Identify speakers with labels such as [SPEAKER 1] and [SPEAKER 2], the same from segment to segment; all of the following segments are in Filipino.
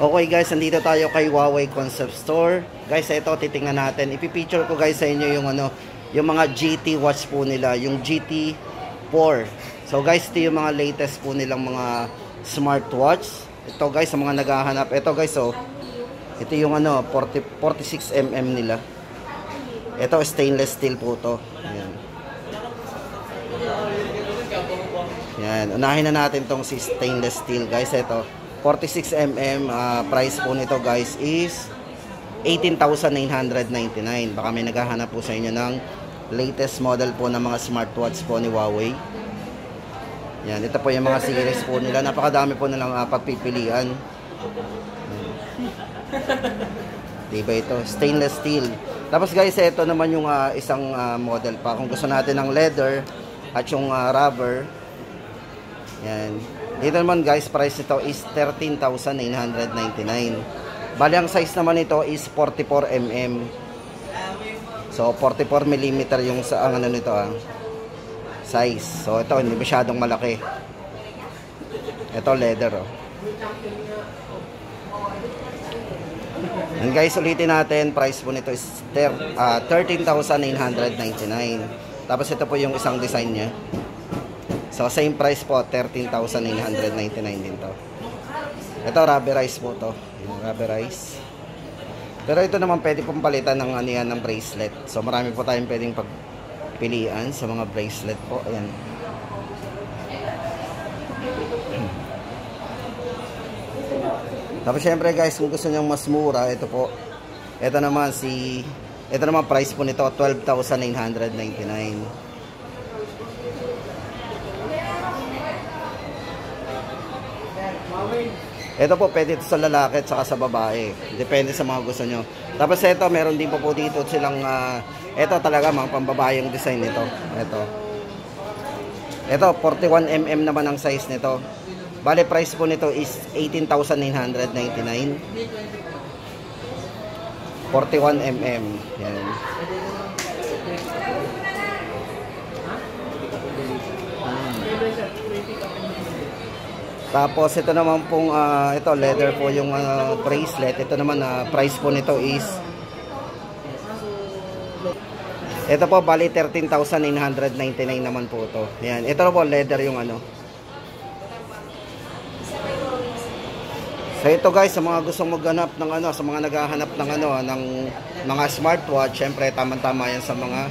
[SPEAKER 1] Okay guys, nandito tayo kay Huawei Concept Store. Guys, ito titingnan natin. Ipipicture ko guys sa inyo yung yung mga GT watch po nila, yung GT4. So guys, ito yung mga latest po nilang mga smartwatch. Ito guys, sa mga naghahanap. Ito guys, oh. Ito yung 46mm nila. Ito stainless steel po to. Ayan. Yan, unahin na natin tong si stainless steel guys. Ito 46mm, price po nito guys is 18,999. Baka may naghahanap po sa inyo ng latest model po ng mga smartwatch po ni Huawei. Yan, ito po yung mga series po nila. Napakadami po nilang pagpipilian. Diba ito? Stainless steel. Tapos guys, ito naman yung isang model pa. Kung gusto natin ng leather at yung rubber. Yan. Dito naman guys, price nito is 13,999. Bali ang size naman nito is 44mm. So 44mm yung sa ang nito size. So ito hindi masyadong malaki. Ito leather oh. And guys, ulitin natin, price po nito is 13,999. Tapos ito po yung isang design niya. So, same price po, 13,999 din to. Ito, rubberize po to. Rubberize. Pero ito naman pwede pong palitan ng yan ng bracelet. So, marami po tayong pwedeng pagpilian sa mga bracelet po. Ayan. Tapos, syempre guys, kung gusto nyo mas mura, ito po. Ito naman price po nito, 12,999. Ito po pwede ito sa lalaki at saka sa babae. Depende sa mga gusto nyo. Tapos ito, meron din po dito silang ito talaga mga pambabae yung design nito. Ito 41mm naman ang size nito. Bale price po nito is 18,999. 41mm. Yan. Tapos ito naman pong ito leather po yung bracelet. Ito naman price po nito is ito po bali 13,999 naman po ito. Yan, ito po leather yung So ito guys, sa mga gustong maghanap ng sa mga naghahanap ng ng mga smartwatch, syempre tama-tama yan sa mga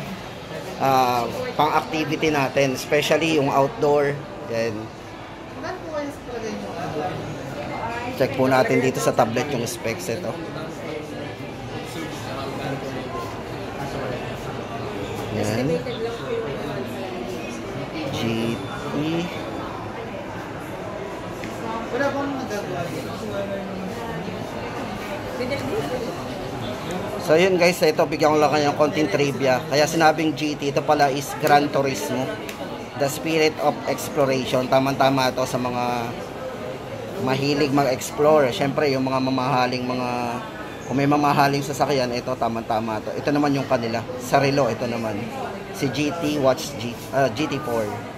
[SPEAKER 1] pang-activity natin, especially yung outdoor. Yan. Check po natin dito sa tablet yung specs ito. Yan. GT. So yun guys, ito bigyan ko lang kayong konting trivia. Kaya sinabing GT, ito pala is Gran Turismo, the spirit of exploration. Tama-tama ito sa mga mahilig mag-explore. Siyempre yung mga mamahaling kung may mamahaling sasakyan, ito tama-tama ito. Ito naman yung kanila sa relo, ito naman si GT Watch GT4.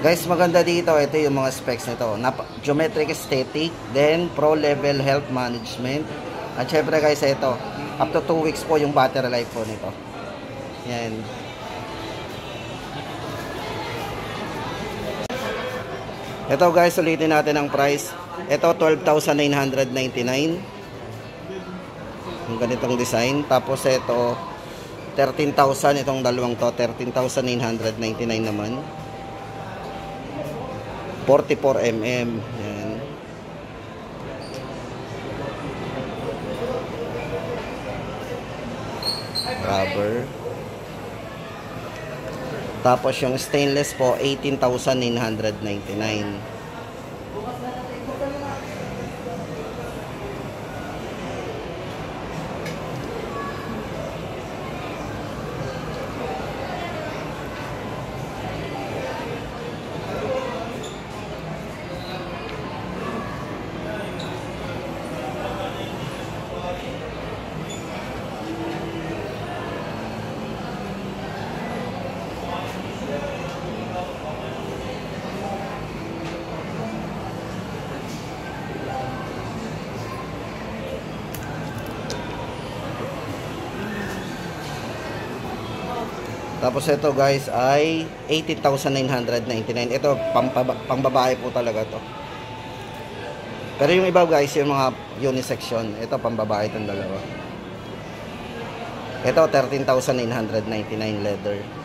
[SPEAKER 1] Guys, maganda dito, ito yung mga specs nito. Geometric aesthetic, then pro level health management. At syempre guys, ito, up to 2 weeks po yung battery life po nito. Yan. Ito guys, ulitin natin ang price. Ito, 12,999. Yung ganitong design. Tapos ito, 13,000. Itong dalawang to, 13,999 naman. 44mm. Yan. Rubber. Tapos yung stainless po 18,999. Tapos ito guys ay 18,999. Ito pang babae po talaga to. Pero yung iba guys, yung mga unisection, ito pang babae itong dalawa. Ito 13,999 leather.